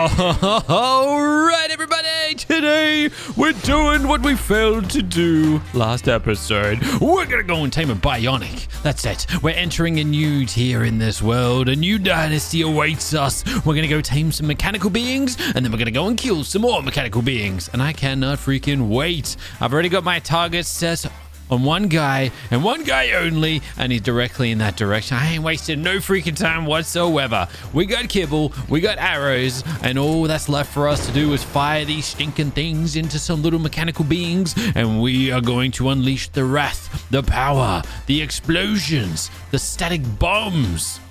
All right, everybody. Today, we're doing what we failed to do last episode. We're going to go and tame a bionic. That's it. We're entering a new tier in this world. A new dynasty awaits us. We're going to go tame some mechanical beings, and then we're going to go and kill some more mechanical beings. And I cannot freaking wait. I've already got my targets set on one guy and one guy only, and he's directly in that direction. I ain't wasting no freaking time whatsoever. We got kibble, we got arrows, and all that's left for us to do is fire these stinking things into some little mechanical beings, and we are going to unleash the wrath, the power, the explosions, the static bombs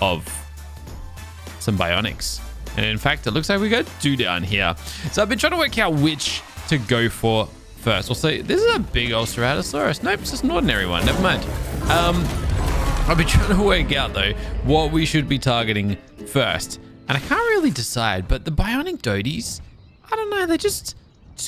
of some bionics. And in fact, it looks like we got two down here. So I've been trying to work out which to go for first. We'll see. This is a big old Ceratosaurus. Nope, it's just an ordinary one. Never mind. I've been trying to work out, though, what we should be targeting first. And I can't really decide, but the bionic Doedies, I don't know, they just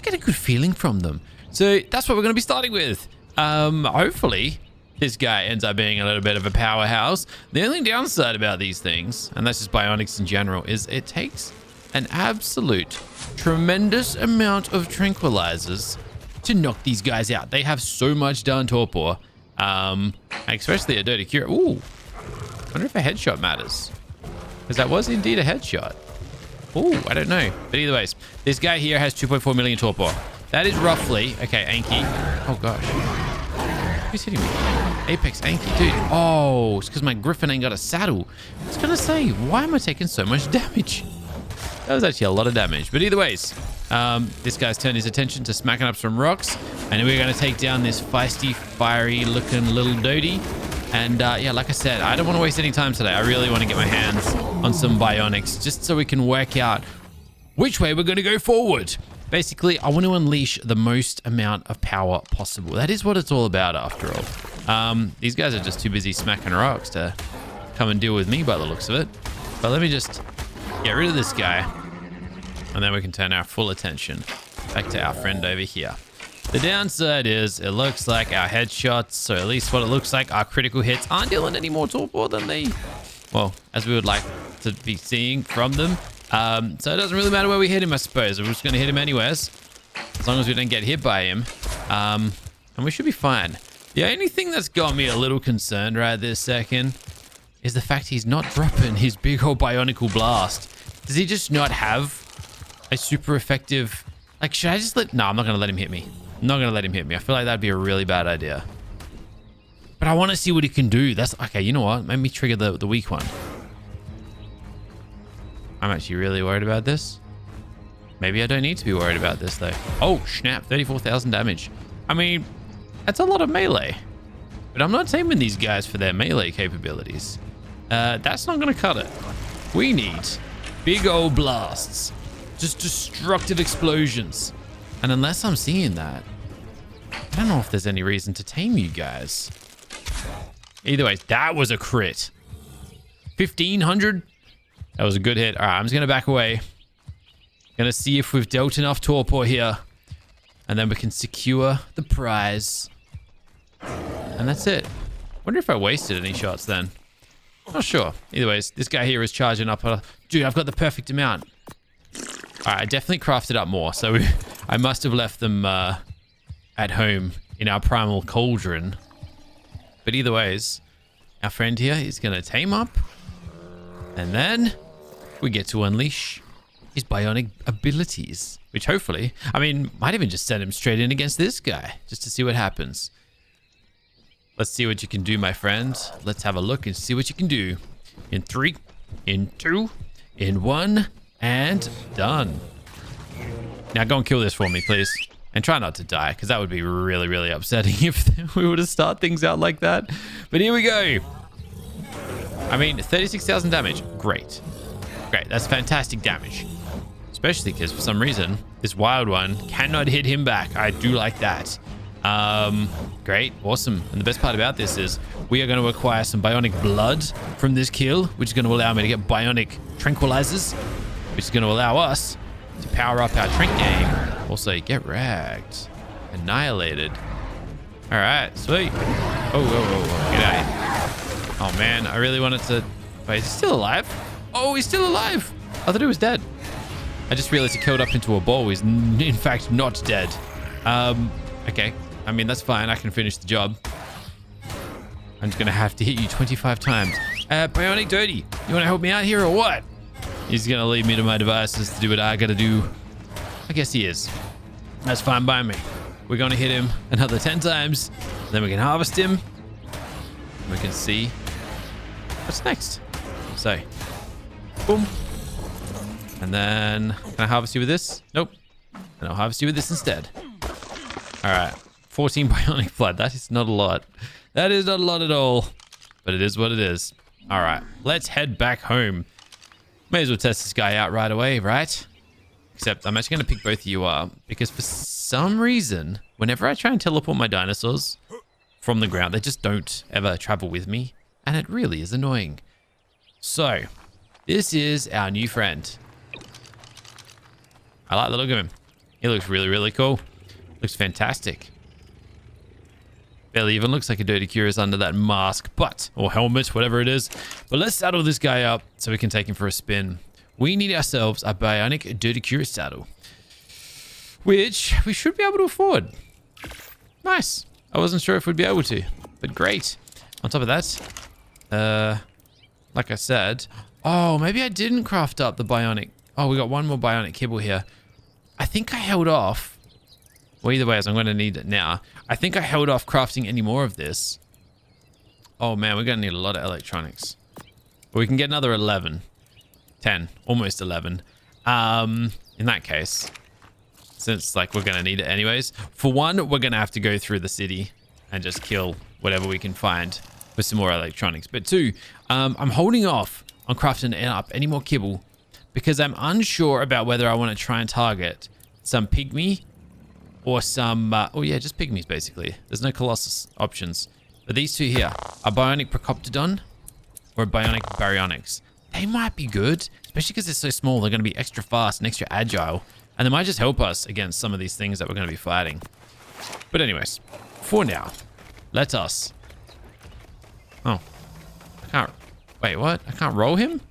get a good feeling from them. So that's what we're going to be starting with. Hopefully, this guy ends up being a little bit of a powerhouse. The only downside about these things, and that's just bionics in general, is it takes an absolute tremendous amount of tranquilizers to knock these guys out. They have so much down torpor, especially a doedicurus. Ooh, I wonder if a headshot matters, because that was indeed a headshot. Ooh, I don't know, but either ways, this guy here has 2.4 million torpor. That is roughly okay. Anki. Oh gosh, who's hitting me? Apex Anki, dude. Oh, it's because my Griffin ain't got a saddle. I was gonna say, why am I taking so much damage? That was actually a lot of damage, but either ways, this guy's turned his attention to smacking up some rocks, and we're going to take down this feisty, fiery looking little Doedi. And yeah, like I said, I don't want to waste any time today. I really want to get my hands on some bionics just so we can work out which way we're going to go forward. Basically, I want to unleash the most amount of power possible. That is what it's all about after all. These guys are just too busy smacking rocks to come and deal with me by the looks of it. But let me just get rid of this guy, and then we can turn our full attention back to our friend over here. The downside is it looks like our headshots, or at least what it looks like, our critical hits aren't dealing any more torpor than they, well, as we would like to be seeing from them. So it doesn't really matter where we hit him, I suppose. We're just going to hit him anyways, as long as we don't get hit by him. And we should be fine. The only thing that's got me a little concerned right this second is the fact he's not dropping his big old bionicle blast. Does he just not have a super effective... Like, should I just let... No, I'm not going to let him hit me. I'm not going to let him hit me. I feel like that'd be a really bad idea. But I want to see what he can do. That's... Okay, you know what? Let me trigger the weak one. I'm actually really worried about this. Maybe I don't need to be worried about this, though. Oh, snap. 34,000 damage. I mean, that's a lot of melee. But I'm not taming these guys for their melee capabilities. That's not going to cut it. We need big old blasts. Just destructive explosions. And unless I'm seeing that, I don't know if there's any reason to tame you guys. Either way, that was a crit. 1,500. That was a good hit. All right, I'm just going to back away. Going to see if we've dealt enough torpor here. And then we can secure the prize. And that's it. Wonder if I wasted any shots then. Not sure. Either ways, this guy here is charging up. Dude, I've got the perfect amount. All right, I definitely crafted up more. So I must have left them at home in our primal cauldron. But either ways, our friend here is going to tame up. And then we get to unleash his bionic abilities. Which hopefully, I mean, might even just send him straight in against this guy. Just to see what happens. Let's see what you can do, my friend. Let's have a look and see what you can do. In 3, in 2, in 1, and done. Now go and kill this for me, please. And try not to die, because that would be really, really upsetting if we were to start things out like that. But here we go. I mean, 36,000 damage. Great. Great. That's fantastic damage. Especially because for some reason, this wild one cannot hit him back. I do like that. Great, awesome. And the best part about this is we are going to acquire some bionic blood from this kill, which is going to allow me to get bionic tranquilizers, which is going to allow us to power up our trank game. Also, get ragged. Annihilated. All right, sweet. Oh, whoa, whoa, whoa. Get out of here. Oh, man, I really wanted to... Wait, is he still alive? Oh, he's still alive. I thought he was dead. I just realized he curled up into a ball. He's in fact not dead. Okay. I mean, that's fine. I can finish the job. I'm just going to have to hit you 25 times. Bionic Dirty, you want to help me out here or what? He's going to lead me to my devices to do what I got to do. I guess he is. That's fine by me. We're going to hit him another 10 times. Then we can harvest him. We can see what's next. So, boom. And then, can I harvest you with this? Nope. And I'll harvest you with this instead. All right. 14 bionic blood. That is not a lot. That is not a lot at all. But it is what it is. All right. Let's head back home. May as well test this guy out right away, right? Except I'm actually going to pick both of you up. Because for some reason, whenever I try and teleport my dinosaurs from the ground, they just don't ever travel with me. And it really is annoying. So, this is our new friend. I like the look of him. He looks really, really cool. Looks fantastic. Barely even looks like a doedicurus under that mask, or helmet, whatever it is. But let's saddle this guy up so we can take him for a spin. We need ourselves a bionic doedicurus saddle, which we should be able to afford. Nice. I wasn't sure if we'd be able to, but great. On top of that, like I said, oh, maybe I didn't craft up the bionic. Oh, we got one more bionic kibble here. I think I held off. Well, either way, I'm going to need it now. I think I held off crafting any more of this. Oh, man, we're going to need a lot of electronics. But we can get another 11. 10. Almost 11. In that case, since, like, we're going to need it anyways. For one, we're going to have to go through the city and just kill whatever we can find for some more electronics. But two, I'm holding off on crafting up any more kibble because I'm unsure about whether I want to try and target some pygmy or some, oh yeah, just pygmies basically. There's no colossus options. But these two here, a bionic procoptodon or a bionic baryonyx. They might be good, especially because they're so small. They're going to be extra fast and extra agile. And they might just help us against some of these things that we're going to be fighting. But anyways, for now, let us. Oh, I can't. Wait, what? I can't roll him?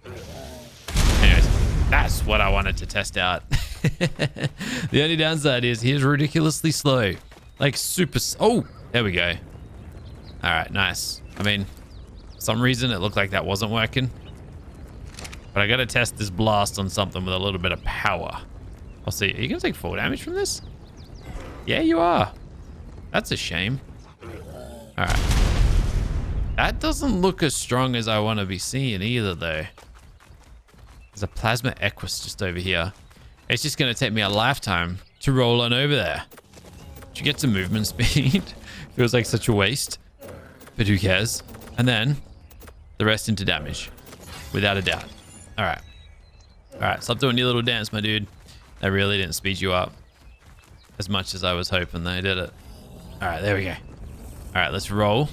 Anyways, that's what I wanted to test out. The only downside is he is ridiculously slow. Like super. Oh, there we go. All right, nice. I mean, for some reason it looked like that wasn't working. But I got to test this blast on something with a little bit of power. I'll see. Are you going to take 4 damage from this? Yeah, you are. That's a shame. All right. That doesn't look as strong as I want to be seeing either, though. There's a plasma equus just over here. It's just going to take me a lifetime to roll on over there. To get some movement speed. Feels like such a waste. But who cares? And then the rest into damage. Without a doubt. All right. All right. Stop doing your little dance, my dude. That really didn't speed you up as much as I was hoping they did it. All right. There we go. All right. Let's roll.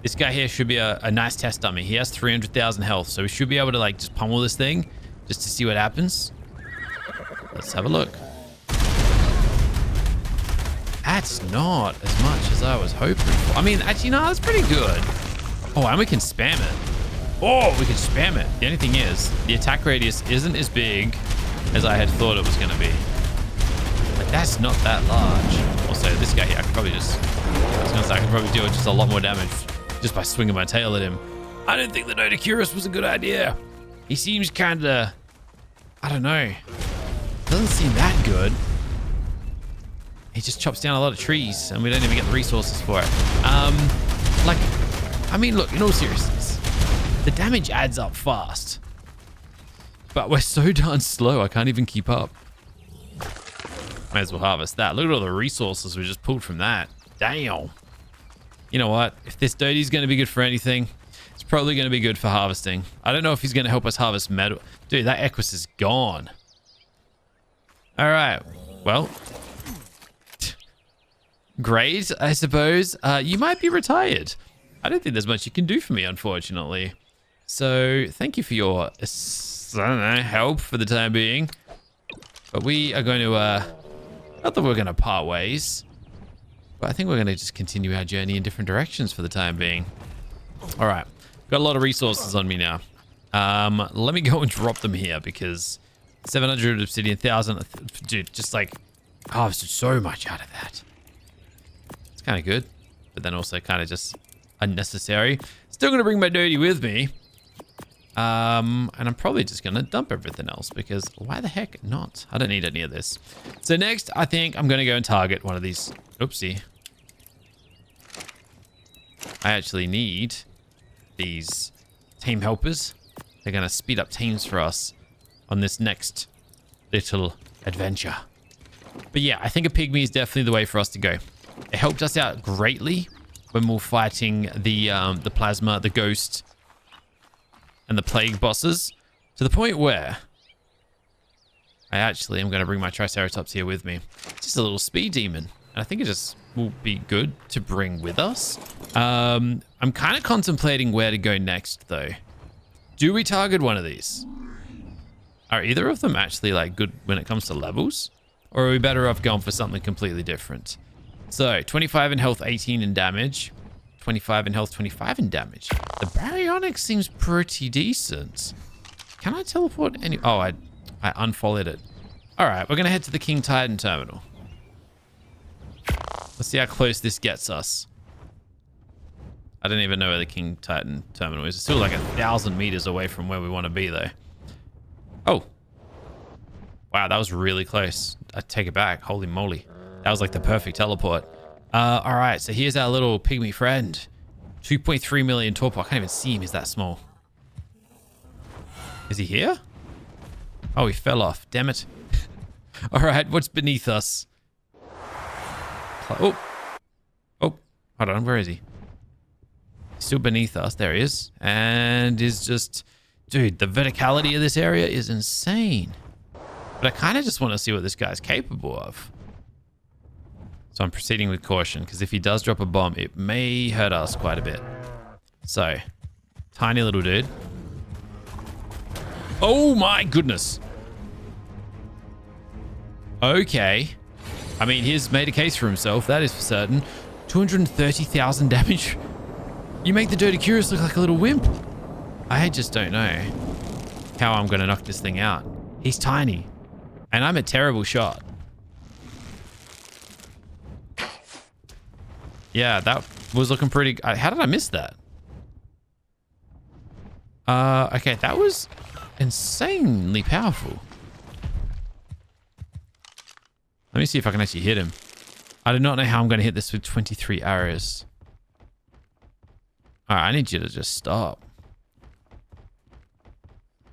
This guy here should be a nice test dummy. He has 300,000 health. So we should be able to like just pummel this thing just to see what happens. Let's have a look. That's not as much as I was hoping for. I mean, actually, no, that's pretty good. Oh, and we can spam it. Oh, we can spam it. The only thing is, the attack radius isn't as big as I had thought it was going to be. Like, that's not that large. Also, this guy here, I could probably just... I was going to say, I could probably do just a lot more damage just by swinging my tail at him. I didn't think the doedicurus was a good idea. He seems kind of... I don't know. Doesn't seem that good. He just chops down a lot of trees and we don't even get the resources for it. Like, I mean, look, in all seriousness, the damage adds up fast. But we're so darn slow, I can't even keep up. Might as well harvest that. Look at all the resources we just pulled from that. Damn. You know what? If this Dody's going to be good for anything, it's probably going to be good for harvesting. I don't know if he's going to help us harvest metal. Dude, that equus is gone. All right. Well, great, I suppose. You might be retired. I don't think there's much you can do for me, unfortunately. So thank you for your I don't know, help for the time being. But we are going to, not that we're going to part ways, but I think we're going to just continue our journey in different directions for the time being. All right. Got a lot of resources on me now. Let me go and drop them here because 700 obsidian, 1,000. Dude, just like harvested so much out of that. It's kind of good, but then also kind of just unnecessary. Still going to bring my dirty with me. And I'm probably just going to dump everything else because why the heck not? I don't need any of this. So next, I think I'm going to go and target one of these. Oopsie. I actually need these team helpers. They're going to speed up teams for us on this next little adventure. But yeah, I think a pygmy is definitely the way for us to go. It helped us out greatly when we were fighting the plasma, the ghost, and the plague bosses, to the point where I actually am going to bring my Triceratops here with me. It's just a little speed demon. And I think it just will be good to bring with us. I'm kind of contemplating where to go next, though. Do we target one of these? Are either of them actually like good when it comes to levels? Or are we better off going for something completely different? So 25 in health, 18 in damage. 25 in health, 25 in damage. The baryonyx seems pretty decent. Can I teleport any? Oh, I unfollowed it. All right, we're going to head to the King Titan terminal. Let's see how close this gets us. I don't even know where the King Titan terminal is. It's still like 1,000 meters away from where we want to be, though. Oh. Wow, that was really close. I take it back. Holy moly. That was like the perfect teleport. All right, so here's our little pygmy friend. 2.3 million torpor. I can't even see him. He's that small. Is he here? Oh, he fell off. Damn it. All right, what's beneath us? Oh. Oh, hold on. Where is he? He's still beneath us. There he is. And is just... Dude, the verticality of this area is insane. But I kind of just want to see what this guy's capable of. So I'm proceeding with caution, because if he does drop a bomb, it may hurt us quite a bit. So, tiny little dude. Oh my goodness. Okay. I mean, he's made a case for himself, that is for certain. 230,000 damage. You make the doedicurus look like a little wimp. I just don't know how I'm going to knock this thing out. He's tiny, and I'm a terrible shot. Yeah, that was looking pretty... How did I miss that? Okay, that was insanely powerful. Let me see if I can actually hit him. I do not know how I'm going to hit this with 23 arrows. Alright, I need you to just stop.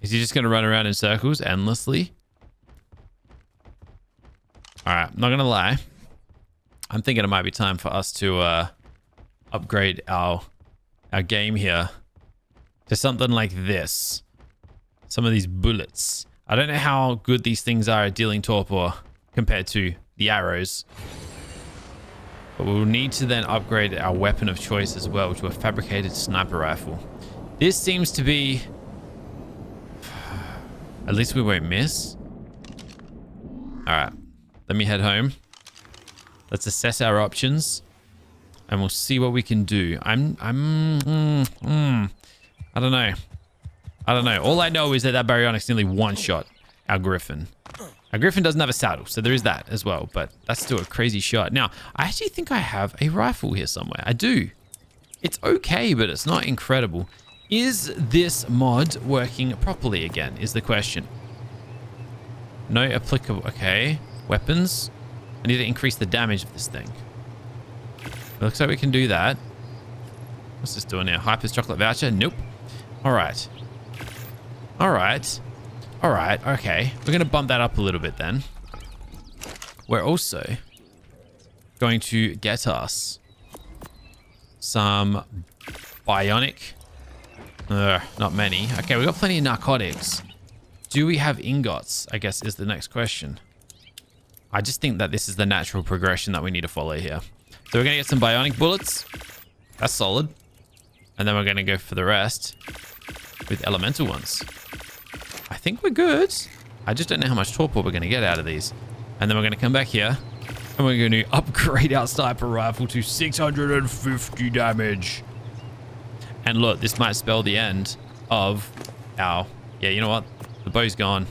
Is he just going to run around in circles endlessly? Alright, I'm not going to lie. I'm thinking it might be time for us to upgrade our game here to something like this. Some of these bullets. I don't know how good these things are at dealing torpor compared to the arrows. But we'll need to then upgrade our weapon of choice as well to a fabricated sniper rifle. This seems to be... At least we won't miss. Alright, let me head home. Let's assess our options, and we'll see what we can do. I don't know. I don't know. All I know is that baryonyx nearly one-shot our griffin. Our griffin doesn't have a saddle, so there is that as well, but that's still a crazy shot. Now, I actually think I have a rifle here somewhere. I do. It's okay, but it's not incredible. Is this mod working properly again, is the question. No applicable. Okay. Weapons. I need to increase the damage of this thing. It looks like we can do that. What's this doing now? Hyper's chocolate voucher? Nope. All right. All right. All right. Okay. We're going to bump that up a little bit then. We're also going to get us some bionic. Not many. Okay, we've got plenty of narcotics. Do we have ingots? I guess is the next question. I just think that this is the natural progression that we need to follow here. So we're going to get some bionic bullets. That's solid. And then we're going to go for the rest with elemental ones. I think we're good. I just don't know how much torpor we're going to get out of these. And then we're going to come back here. And we're going to upgrade our sniper rifle to 650 damage. And look, this might spell the end of our... Yeah, you know what? The bow's gone.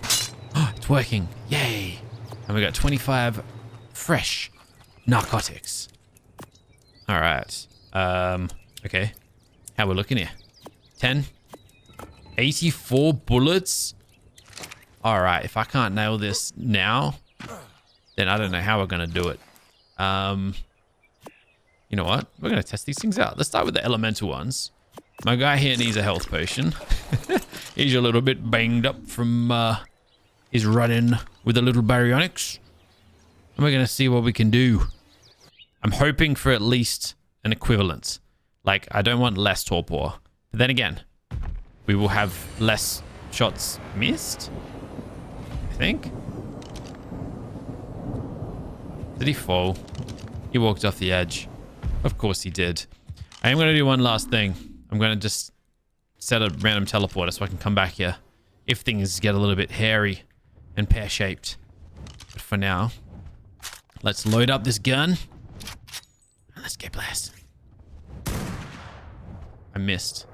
It's working. Yay. And we got 25 fresh narcotics. All right. Okay. How we're looking here? 10. 84 bullets. All right. If I can't nail this now, then I don't know how we're going to do it. You know what? We're going to test these things out. Let's start with the elemental ones. My guy here needs a health potion. He's a little bit banged up from his run-in with the little baryonyx. And we're going to see what we can do. I'm hoping for at least an equivalent. Like, I don't want less torpor. But then again, we will have less shots missed, I think. Did he fall? He walked off the edge. Of course he did. I am going to do one last thing. I'm going to just set a random teleporter so I can come back here if things get a little bit hairy and pear-shaped. But for now, let's load up this gun and let's get blasted. I missed.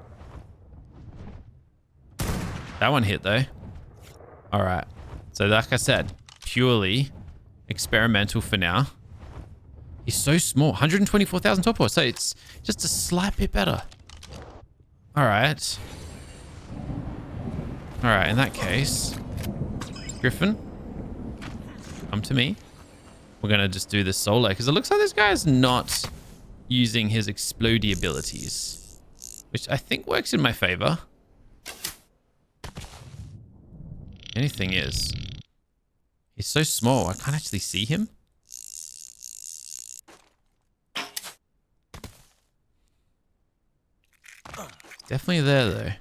That one hit though. All right. So like I said, purely experimental for now. He's so small. 124,000 torpor. So it's just a slight bit better. All right. All right. In that case, Griffin, come to me. We're going to just do this solo because it looks like this guy's not using his explodey abilities, which I think works in my favor. Anything is. He's so small. I can't actually see him. Definitely there, though.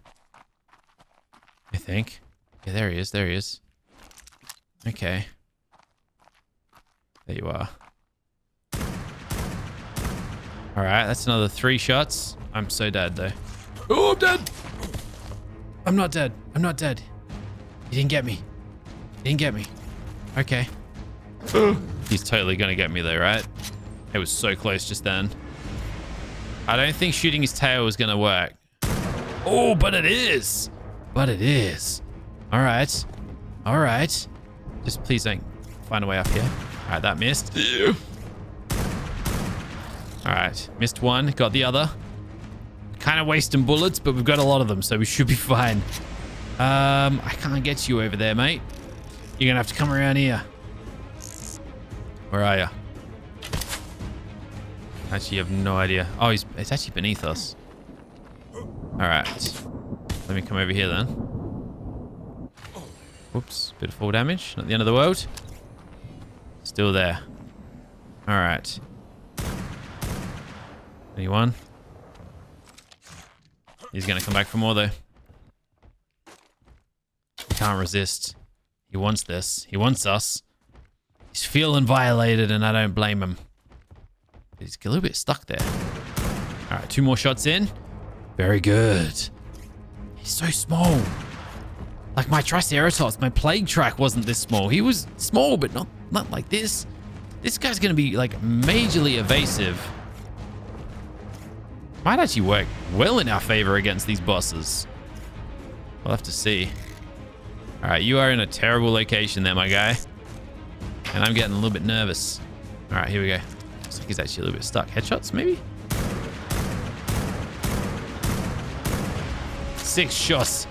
I think. Yeah, there he is. There he is. Okay. There you are. Alright, that's another 3 shots. I'm so dead, though. Oh, I'm dead! I'm not dead. I'm not dead. He didn't get me. He didn't get me. Okay. He's totally gonna get me, though, right? It was so close just then. I don't think shooting his tail is gonna work. Oh, but it is. But it is. All right. All right. Just please don't find a way up here. All right, that missed. All right, missed one, got the other. Kind of wasting bullets, but we've got a lot of them, so we should be fine. I can't get you over there, mate. You're gonna have to come around here. Where are you? Actually, you have no idea. Oh, it's actually beneath us. All right, let me come over here then. Whoops, bit of fall damage. Not the end of the world. Still there. All right. Anyone? He's gonna come back for more though. He can't resist. He wants this. He wants us. He's feeling violated and I don't blame him. He's a little bit stuck there. All right, 2 more shots in. Very good. He's so small. Like my Triceratops, my plague track wasn't this small. He was small, but not like this. This guy's gonna be like majorly evasive. Might actually work well in our favor against these bosses. We'll have to see. All right, you are in a terrible location there, my guy. And I'm getting a little bit nervous. All right, here we go. Looks like he's actually a little bit stuck. Headshots, maybe? 6 shots.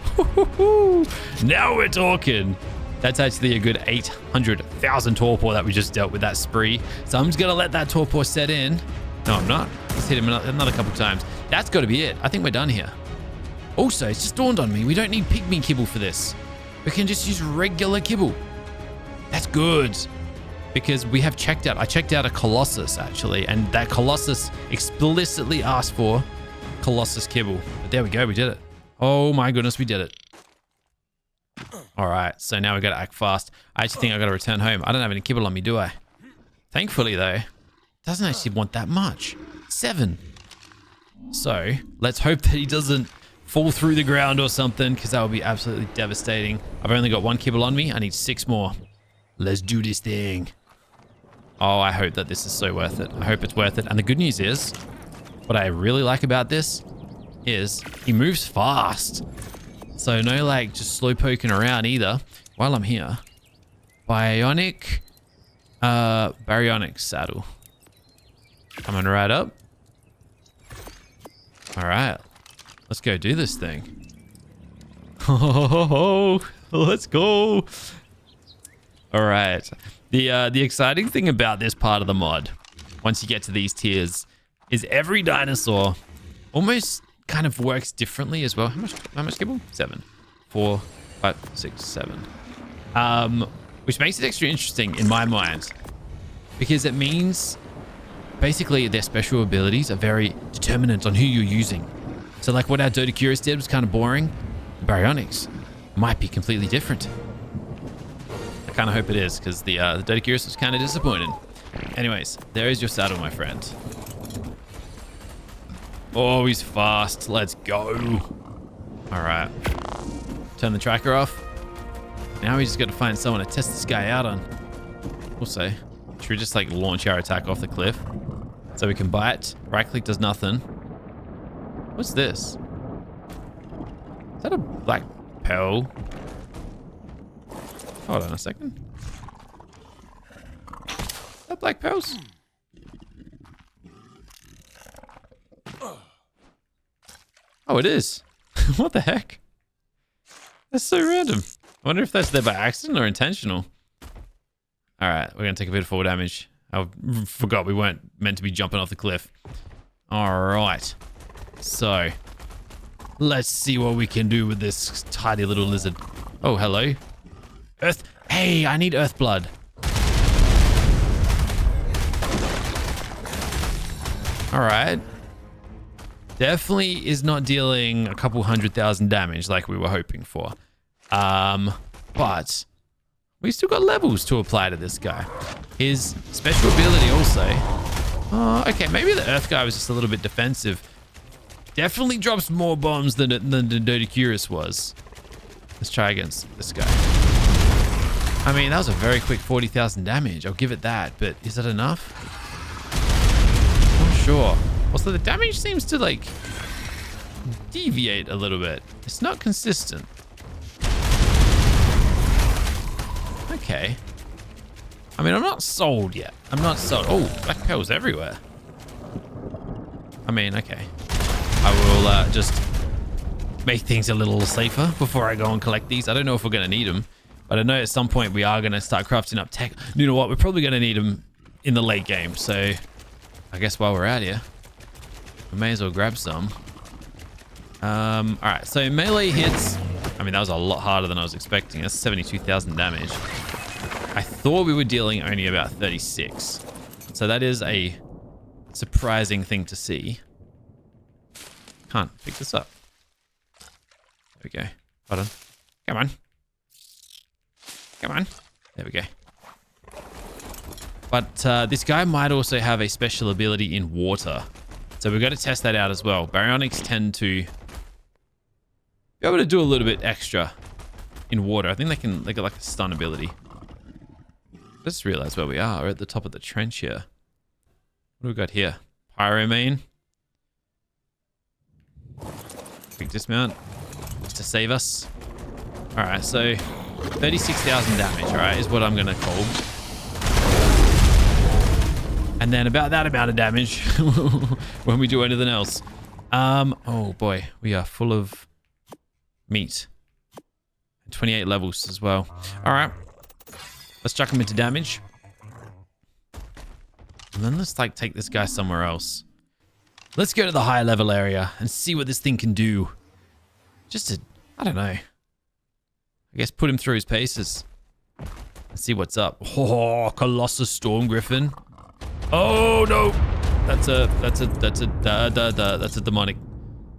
Now we're talking. That's actually a good 800,000 torpor that we just dealt with that spree. So I'm just going to let that torpor set in. No, I'm not. Let's hit him another couple times. That's got to be it. I think we're done here. Also, it's just dawned on me. We don't need pygmy kibble for this. We can just use regular kibble. That's good. Because we have checked out. I checked out a Colossus, actually. And that Colossus explicitly asked for Colossus kibble. But there we go. We did it. Oh my goodness, we did it. All right, so now we got to act fast. I actually think I got to return home. I don't have any kibble on me, do I? Thankfully, though, it doesn't actually want that much. 7. So let's hope that he doesn't fall through the ground or something, because that would be absolutely devastating. I've only got 1 kibble on me. I need 6 more. Let's do this thing. Oh, I hope that this is so worth it. I hope it's worth it. And the good news is, what I really like about this is he moves fast. So no like just slow poking around either. While I'm here, bionic, baryonyx saddle. Coming right up. All right, let's go do this thing. Oh, let's go. All right. The exciting thing about this part of the mod, once you get to these tiers, is every dinosaur almost kind of works differently as well. How much kibble? 7, 4, 5, 6, 7. Which makes it extra interesting in my mind, because it means basically their special abilities are very determinant on who you're using. So like what our doedicurus did was kind of boring. The baryonyx might be completely different. I kind of hope it is, because the doedicurus was kind of disappointed. Anyways, there is your saddle, my friend. Oh, he's fast. Let's go. All right. Turn the tracker off. Now we just got to find someone to test this guy out on. Also, should we just like launch our attack off the cliff so we can bite? Right click does nothing. What's this? Is that a black pearl? Hold on a second. Is that black pearls? Oh, it is. What the heck? That's so random. I wonder if that's there by accident or intentional. All right, we're going to take a bit of fall damage. I forgot we weren't meant to be jumping off the cliff. All right. So, let's see what we can do with this tiny little lizard. Oh, hello. Earth. Hey, I need earth blood. All right. Definitely is not dealing a couple 100,000 damage like we were hoping for. But we still got levels to apply to this guy. His special ability also. Oh, okay, maybe the earth guy was just a little bit defensive. Definitely drops more bombs than the doedicurus was. Let's try against this guy. I mean, that was a very quick 40,000 damage. I'll give it that, but is that enough? Not sure. Also, the damage seems to like deviate a little bit. It's not consistent. Okay. I mean, I'm not sold yet. I'm not sold. Oh, black pearls everywhere. I mean, okay. I will just make things a little safer before I go and collect these. I don't know if we're going to need them, but I know at some point we are going to start crafting up tech. You know what? We're probably going to need them in the late game. So I guess while we're out here, we may as well grab some. All right. So melee hits. I mean, that was a lot harder than I was expecting. That's 72,000 damage. I thought we were dealing only about 36. So that is a surprising thing to see. Can't pick this up. There we go. Hold on. Come on. Come on. There we go. But this guy might also have a special ability in water. So we've got to test that out as well. Baryonyx tend to be able to do a little bit extra in water. I think they got like a stun ability. Just realized where we are. We're at the top of the trench here. What do we got here? Pyromane. Quick dismount. Just to save us. Alright, so 36,000 damage, alright, is what I'm gonna call. And then about that amount of damage when we do anything else. Oh boy, we are full of meat. 28 levels as well. Alright. Let's chuck him into damage. And then let's like take this guy somewhere else. Let's go to the high level area and see what this thing can do. Just to, I don't know. I guess put him through his paces. And see what's up. Oh, Colossus Storm Griffin. Oh no. That's a demonic.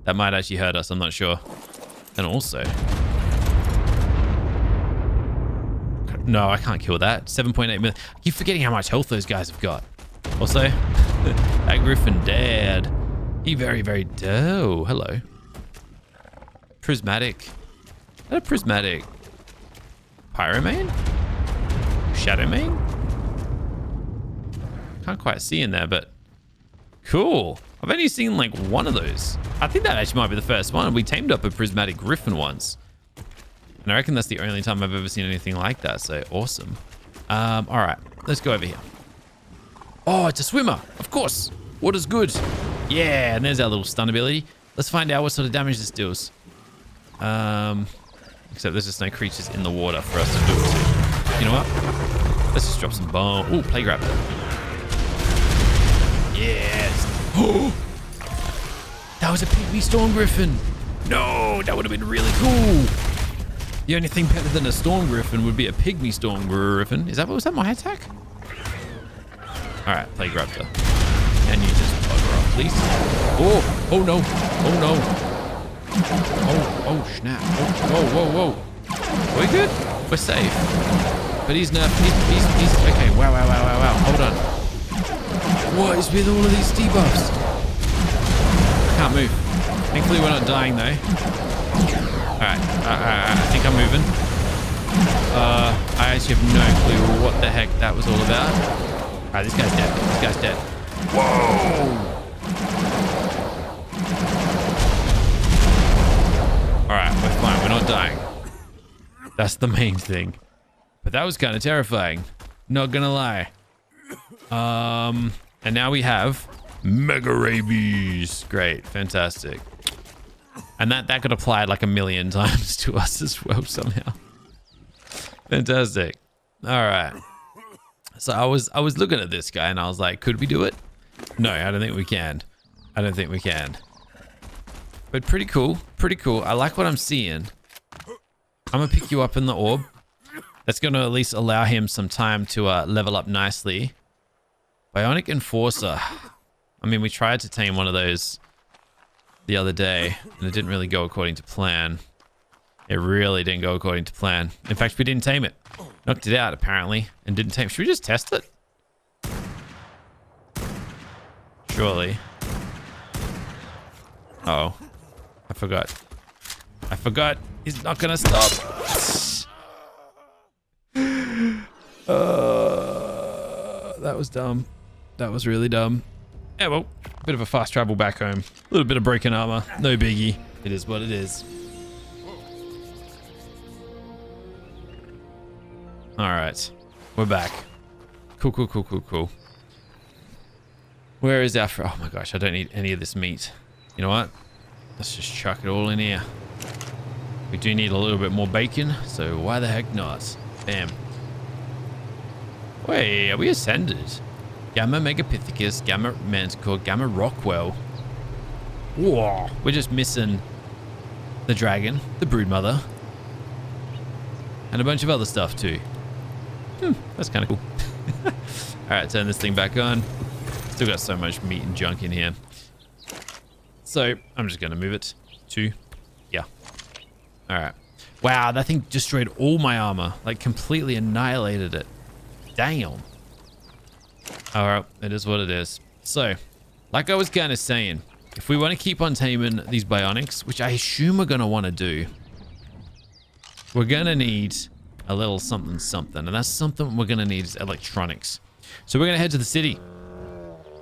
That might actually hurt us, I'm not sure. And also, no, I can't kill that. 7.8 million. I keep forgetting how much health those guys have got. Also, that Griffin dead. He very, very dead. Oh, hello. Prismatic. Is that a prismatic pyromane? Shadowmane? Can't quite see in there, but cool. I've only seen like one of those. I think that actually might be the first one. We tamed up a prismatic griffin once. And I reckon that's the only time I've ever seen anything like that. So awesome. All right, let's go over here. Oh, it's a swimmer. Of course. Water's good. Yeah, and there's our little stun ability. Let's find out what sort of damage this deals. Except there's just no creatures in the water for us to do it to. You know what? Let's just drop some bomb. Ooh, play grab. Yes. Oh, that was a pygmy storm griffin. No, that would have been really cool. The only thing better than a storm griffin would be a pygmy storm griffin. Was that my attack? All right, play raptor. And you just bugger off, please. Oh no. Oh no. Oh snap. Whoa. Are we good? We're safe. But he's nerfed. He's okay. Wow. Hold on. What is with all of these debuffs? Can't move. Thankfully we're not dying though. Alright, I think I'm moving. I actually have no clue what the heck that was all about. Alright, this guy's dead. Whoa! Alright, we're fine. We're not dying. That's the main thing. But that was kind of terrifying. Not gonna lie. And now we have Mega Rabies. Great, fantastic. And that got applied like a million times to us as well somehow. Fantastic. All right. So I was looking at this guy and I was like, could we do it? No, I don't think we can. But pretty cool. I like what I'm seeing. I'm gonna pick you up in the orb. That's gonna at least allow him some time to level up nicely. Bionic Enforcer. I mean, we tried to tame one of those the other day, and it didn't really go according to plan. It really didn't go according to plan. In fact, we didn't tame it. Knocked it out, apparently, and didn't tame. Should we just test it? Surely. Oh. I forgot. He's not gonna stop. That was dumb. That was really dumb. Yeah, well, bit of a fast travel back home. A little bit of broken armor. No biggie. It is what it is. All right. We're back. Cool. Where is our... Oh my gosh, I don't need any of this meat. You know what? Let's just chuck it all in here. We do need a little bit more bacon, so why the heck not? Bam. Wait, are we ascended? Gamma Megapithecus, Gamma Manticore, Gamma Rockwell. Whoa, we're just missing the dragon, the broodmother, and a bunch of other stuff too. That's kind of cool. All right, turn this thing back on. Still got so much meat and junk in here. So I'm just gonna move it to, yeah. All right. Wow, that thing destroyed all my armor, like completely annihilated it. Damn. All right, it is what it is. So, like I was kind of saying, if we want to keep on taming these bionics, which I assume we're going to want to do, we're going to need a little something. And that's something we're going to need is electronics. So we're going to head to the city.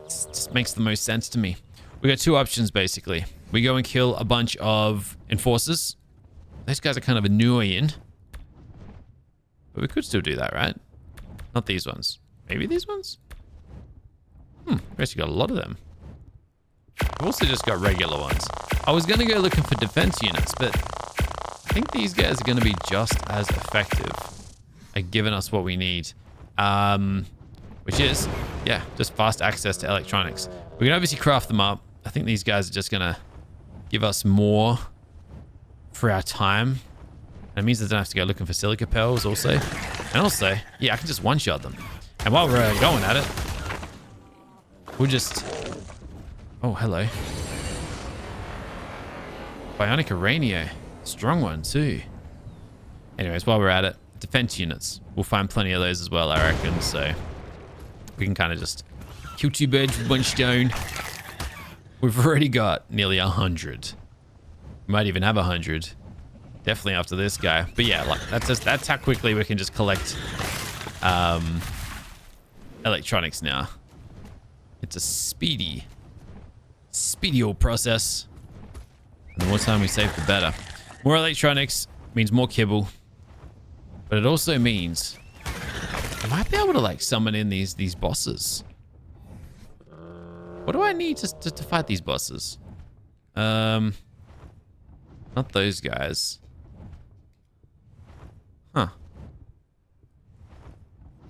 This just makes the most sense to me. We got two options, basically. We go and kill a bunch of enforcers. These guys are kind of annoying. But we could still do that, right? Not these ones. Maybe these ones? We actually got a lot of them. We've also just got regular ones. I was going to go looking for defense units, but I think these guys are going to be just as effective at giving us what we need. Which is, yeah, just fast access to electronics. We can obviously craft them up. I think these guys are just going to give us more for our time. That means I don't have to go looking for silica pearls also. And also, yeah, I can just one-shot them. And while we're going at it, we'll just... Oh, hello. Bionic Aranio. Strong one, too. Anyways, while we're at it, defense units. We'll find plenty of those as well, I reckon. So we can kind of just kill two birds with one stone. We've already got nearly 100. We might even have 100. Definitely after this guy. But yeah, like that's how quickly we can just collect electronics now. It's a speedy old process. And the more time we save, the better. More electronics means more kibble. But it also means I might be able to like summon in these bosses. What do I need to fight these bosses? Not those guys. Huh.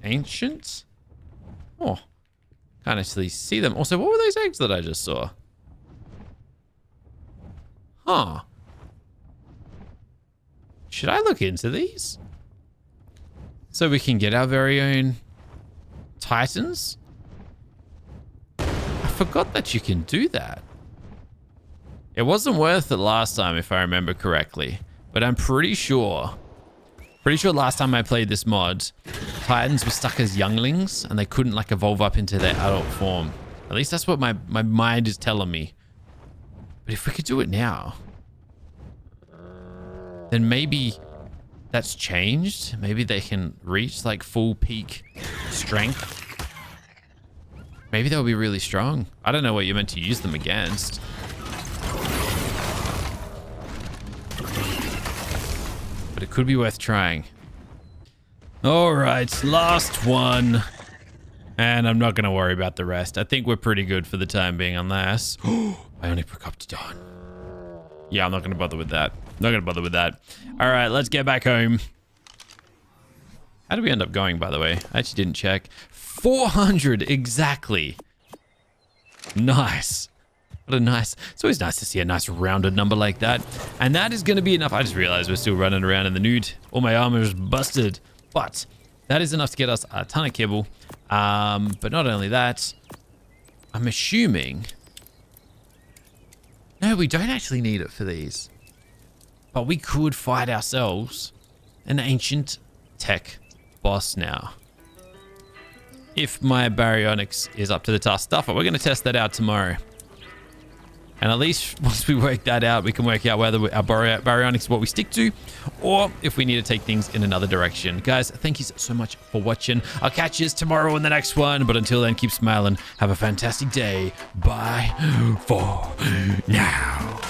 Ancient? Oh. Can't actually see them. Also, what were those eggs that I just saw? Huh. Should I look into these? So we can get our very own titans? I forgot that you can do that. It wasn't worth it last time, if I remember correctly. But I'm pretty sure last time I played this mod, titans were stuck as younglings and they couldn't like evolve up into their adult form. At least that's what my mind is telling me. But if we could do it now, then maybe that's changed. Maybe they can reach like full peak strength. Maybe they'll be really strong. I don't know what you're meant to use them against. But it could be worth trying. All right, last one. And I'm not going to worry about the rest. I think we're pretty good for the time being on this. Bionic Procoptodon. Yeah, I'm not going to bother with that. Not going to bother with that. All right, let's get back home. How did we end up going, by the way? I actually didn't check. 400 exactly. Nice. What a nice... It's always nice to see a nice rounded number like that. And that is going to be enough. I just realized we're still running around in the nude. All my armor is busted. But that is enough to get us a ton of kibble. But not only that, I'm assuming... No, we don't actually need it for these. But we could fight ourselves an ancient tech boss now. If my baryonyx is up to the task stuff, but we're going to test that out tomorrow. And at least once we work that out, we can work out whether our baryonyx is what we stick to, or if we need to take things in another direction. Guys, thank you so much for watching. I'll catch you tomorrow in the next one. But until then, keep smiling. Have a fantastic day. Bye for now.